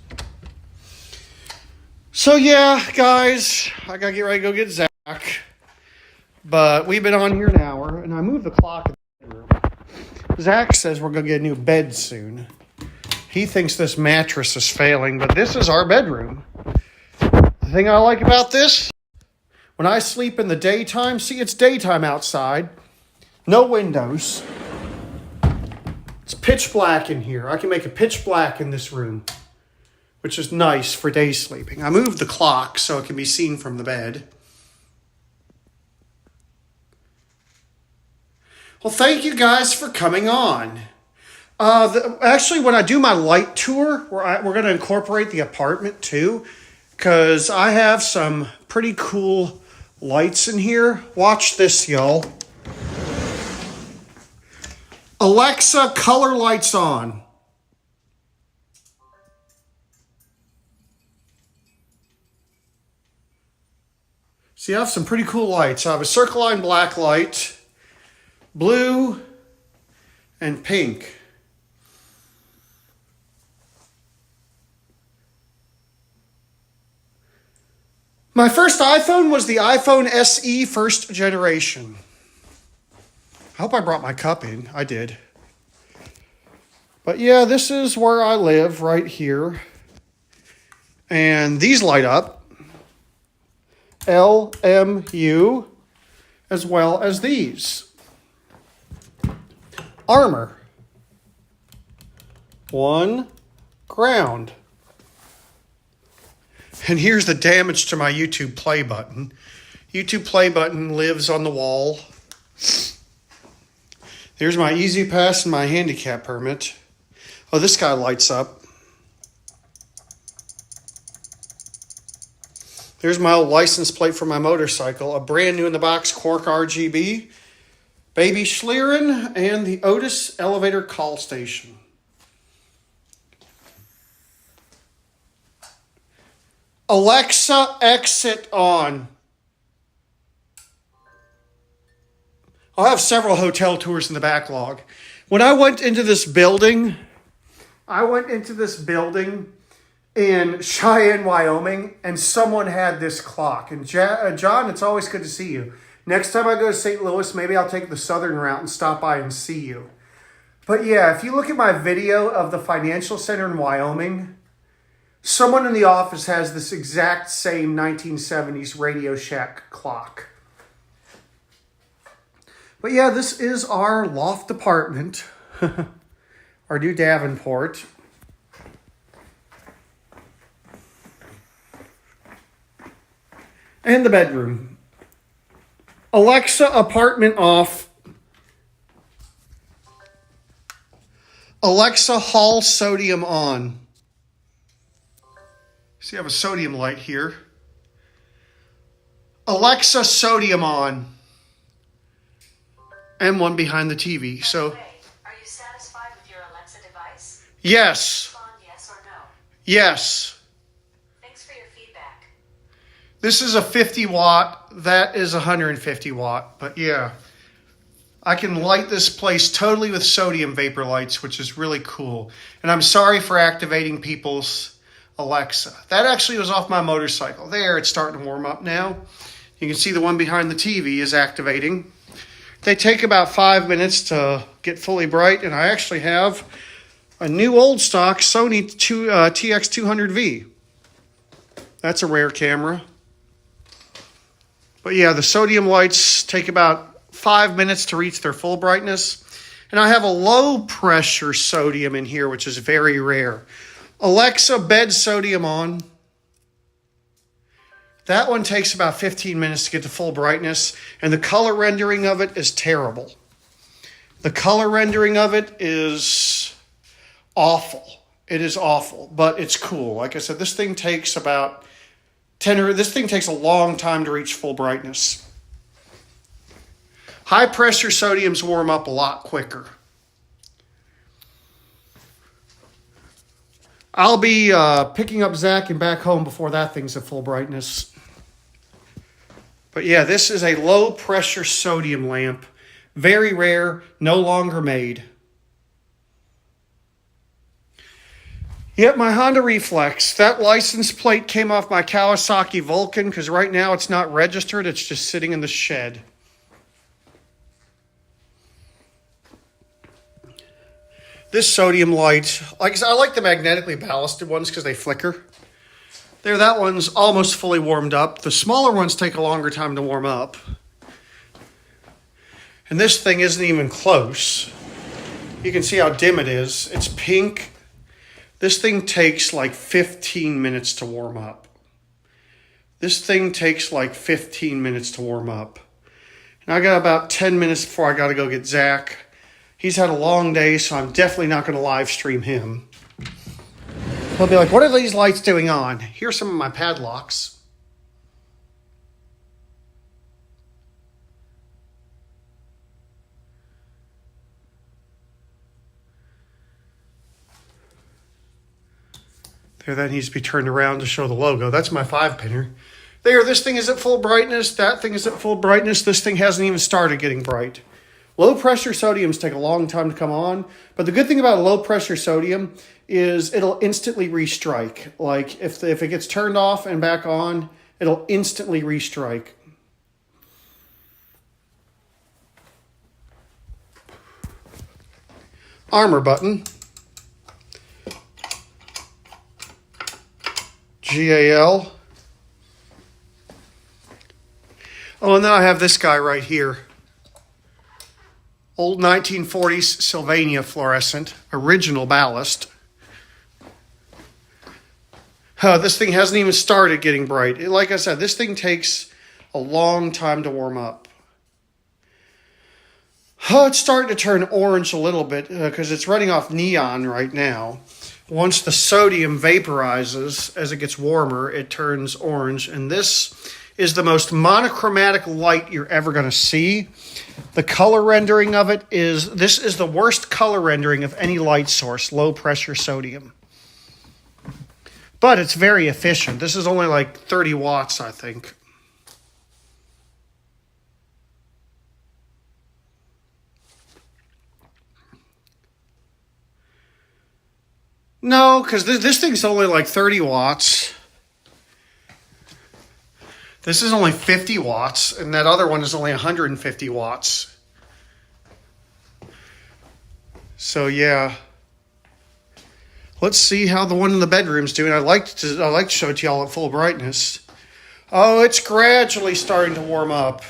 So yeah, guys, I gotta get ready to go get Zach. But we've been on here an hour, and I moved the clock in the bedroom. Zach says we're gonna get a new bed soon. He thinks this mattress is failing, but this is our bedroom. The thing I like about this, when I sleep in the daytime, see, it's daytime outside, no windows. It's pitch black in here. I can make it pitch black in this room, which is nice for day sleeping. I moved the clock so it can be seen from the bed. Well, thank you guys for coming on. Actually, when I do my light tour, we're going to incorporate the apartment too, because I have some pretty cool lights in here. Watch this, y'all. Alexa, color lights on. See, I have some pretty cool lights. I have a circle line black light, blue, and pink. My first iPhone was the iPhone SE first generation. I hope I brought my cup in. I did. But yeah, this is where I live, right here. And these light up. LMU, as well as these. Armor. 1, ground. And here's the damage to my YouTube play button. YouTube play button lives on the wall. There's my Easy Pass and my handicap permit. Oh, this guy lights up. There's my old license plate for my motorcycle. A brand new in the box Cork RGB. Baby Schlieren and the Otis elevator call station. Alexa, exit on. I'll have several hotel tours in the backlog. When I went into this building, in Cheyenne, Wyoming, and someone had this clock. And John, it's always good to see you. Next time I go to St. Louis, maybe I'll take the southern route and stop by and see you. But yeah, if you look at my video of the financial center in Wyoming, someone in the office has this exact same 1970s Radio Shack clock. But yeah, this is our loft apartment, our new Davenport. And the bedroom. Alexa, apartment off. Alexa, hall sodium on. So you have a sodium light here. Alexa, sodium on. And one behind the TV. So, Are you satisfied with your Alexa device? yes. Respond yes or no. Yes. Thanks for your feedback. This is a 50 watt. That is 150 watt. But yeah, I can light this place totally with sodium vapor lights, which is really cool. And I'm sorry for activating people's Alexa. That actually was off my motorcycle. There, it's starting to warm up now. You can see the one behind the TV is activating. They take about 5 minutes to get fully bright, and I actually have a new old stock Sony TX200V. That's a rare camera. But yeah, the sodium lights take about 5 minutes to reach their full brightness. And I have a low pressure sodium in here, which is very rare. Alexa, bed sodium on. That one takes about 15 minutes to get to full brightness, and the color rendering of it is terrible. The color rendering of it is awful. It is awful, but it's cool. Like I said, this thing takes about this thing takes a long time to reach full brightness. High pressure sodiums warm up a lot quicker. I'll be picking up Zach and back home before that thing's at full brightness. But yeah, this is a low pressure sodium lamp. Very rare, no longer made. Yep, my Honda Reflex. That license plate came off my Kawasaki Vulcan because right now it's not registered. It's just sitting in the shed. This sodium light, I like the magnetically ballasted ones because they flicker. There, that one's almost fully warmed up. The smaller ones take a longer time to warm up. And this thing isn't even close. You can see how dim it is. It's pink. This thing takes like 15 minutes to warm up. This thing takes like 15 minutes to warm up. And I got about 10 minutes before I got to go get Zach. He's had a long day, so I'm definitely not going to live stream him. He'll be like, what are these lights doing on? Here's some of my padlocks. There, that needs to be turned around to show the logo. That's my 5-pinner. There, this thing is at full brightness. That thing is at full brightness. This thing hasn't even started getting bright. Low pressure sodiums take a long time to come on, but the good thing about low pressure sodium is it'll instantly restrike. Like if it gets turned off and back on, it'll instantly restrike. Armor button. GAL. Oh, and then I have this guy right here. Old 1940s Sylvania fluorescent, original ballast. This thing hasn't even started getting bright. Like I said, this thing takes a long time to warm up. It's starting to turn orange a little bit because it's running off neon right now. Once the sodium vaporizes, as it gets warmer, it turns orange. And this is the most monochromatic light you're ever going to see. The color rendering of it this is the worst color rendering of any light source, low pressure sodium. But it's very efficient. This is only like 30 watts, I think. No, because this thing's only like 30 watts. This is only 50 watts, and that other one is only 150 watts. So yeah. Let's see how the one in the bedroom's doing. I'd like to show it to y'all at full brightness. Oh, it's gradually starting to warm up.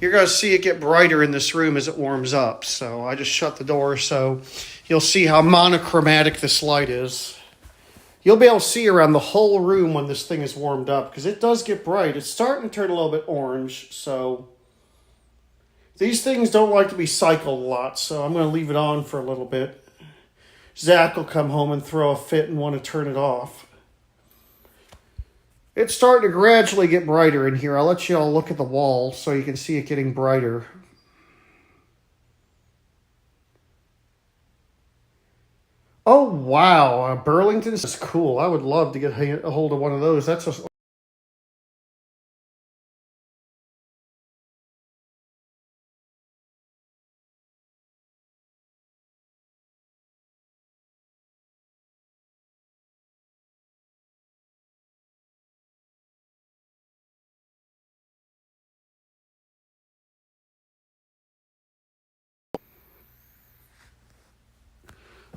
You're going to see it get brighter in this room as it warms up. So I just shut the door so you'll see how monochromatic this light is. You'll be able to see around the whole room when this thing is warmed up because it does get bright. It's starting to turn a little bit orange. So these things don't like to be cycled a lot. So I'm going to leave it on for a little bit. Zach will come home and throw a fit and want to turn it off. It's starting to gradually get brighter in here. I'll let you all look at the wall so you can see it getting brighter. Oh, wow. Burlington is cool. I would love to get a hold of one of those. That's a...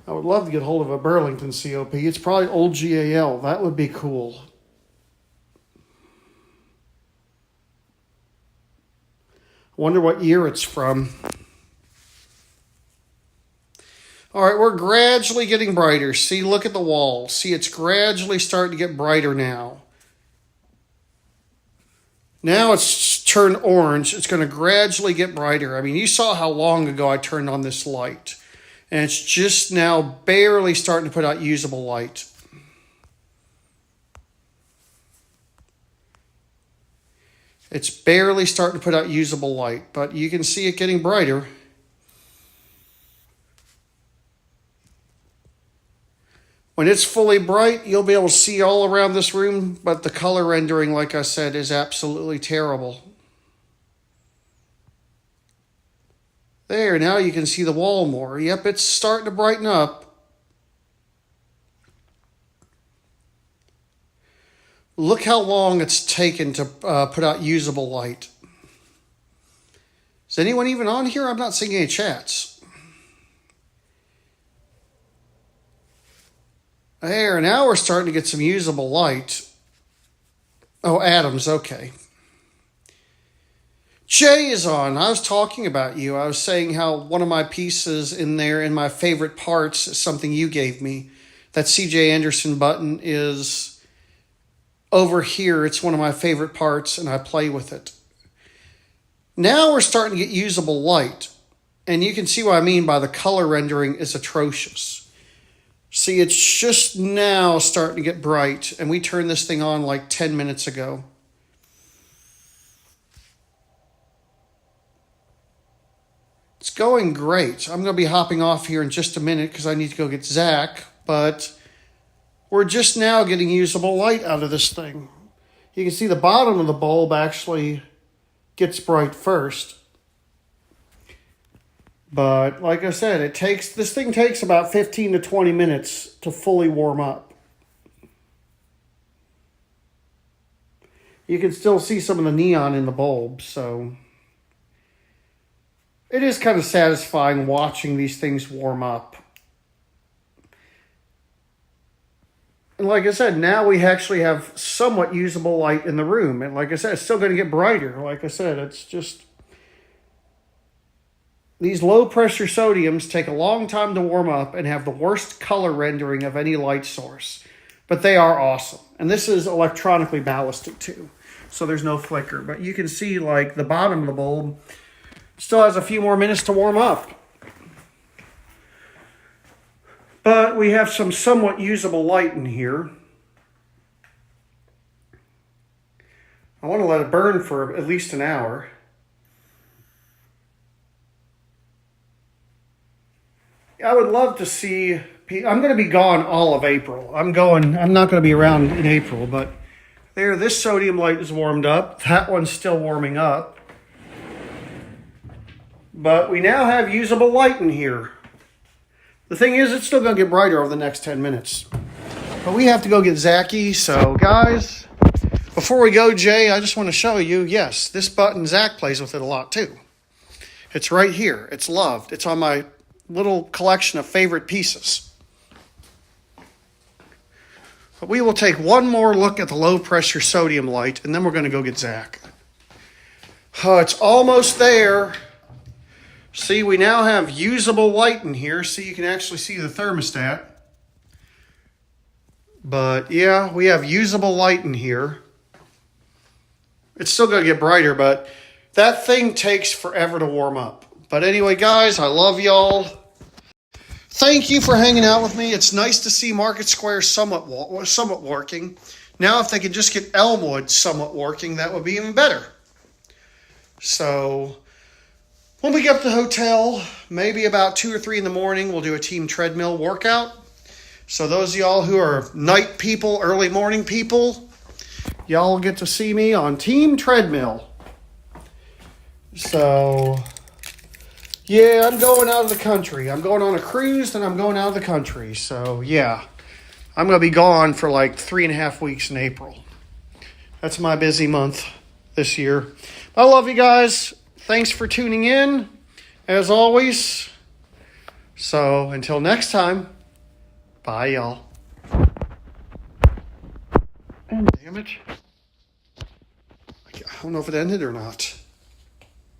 I would love to get hold of a Burlington COP. It's probably old GAL. That would be cool. I wonder what year it's from. All right, we're gradually getting brighter. See, look at the wall. See, it's gradually starting to get brighter now. Now it's turned orange. It's going to gradually get brighter. I mean, you saw how long ago I turned on this light. And it's just now barely starting to put out usable light. It's barely starting to put out usable light, but you can see it getting brighter. When it's fully bright, you'll be able to see all around this room, but the color rendering, like I said, is absolutely terrible. There, now you can see the wall more. Yep, it's starting to brighten up. Look how long it's taken to put out usable light. Is anyone even on here? I'm not seeing any chats. There, now we're starting to get some usable light. Oh, Adams, okay. Jay is on. I was talking about you. I was saying how one of my pieces in there in my favorite parts is something you gave me. That CJ Anderson button is over here. It's one of my favorite parts, and I play with it. Now we're starting to get usable light. And you can see what I mean by the color rendering is atrocious. See, it's just now starting to get bright, and we turned this thing on like 10 minutes ago. It's going great. I'm going to be hopping off here in just a minute because I need to go get Zach, but we're just now getting usable light out of this thing. You can see the bottom of the bulb actually gets bright first. But like I said, this thing takes about 15 to 20 minutes to fully warm up. You can still see some of the neon in the bulb, so it is kind of satisfying watching these things warm up. And like I said, now we actually have somewhat usable light in the room. And like I said, it's still going to get brighter. Like I said, it's just... These low-pressure sodiums take a long time to warm up and have the worst color rendering of any light source. But they are awesome. And this is electronically ballasted too. So there's no flicker. But you can see like the bottom of the bulb still has a few more minutes to warm up. But we have some somewhat usable light in here. I want to let it burn for at least an hour. I would love to see... I'm going to be gone all of April. I'm not going to be around in April, but there, this sodium light is warmed up. That one's still warming up. But we now have usable light in here. The thing is, it's still going to get brighter over the next 10 minutes. But we have to go get Zachy. So, guys, before we go, Jay, I just want to show you, yes, this button, Zach plays with it a lot too. It's right here. It's loved. It's on my little collection of favorite pieces. But we will take one more look at the low pressure sodium light, and then we're going to go get Zach. It's almost there. See, we now have usable light in here. See, you can actually see the thermostat. But yeah, we have usable light in here. It's still going to get brighter, but that thing takes forever to warm up. But anyway, guys, I love y'all. Thank you for hanging out with me. It's nice to see Market Square somewhat working. Now, if they could just get Elmwood somewhat working, that would be even better. So, when we get up to the hotel, maybe about 2 or 3 in the morning, we'll do a team treadmill workout. So those of y'all who are night people, early morning people, y'all get to see me on team treadmill. So, yeah, I'm going out of the country. I'm going on a cruise, and I'm going out of the country. So, yeah, I'm going to be gone for like 3.5 weeks in April. That's my busy month this year. I love you guys. Thanks for tuning in, as always. So, until next time, bye, y'all. And damn it. I don't know if it ended or not.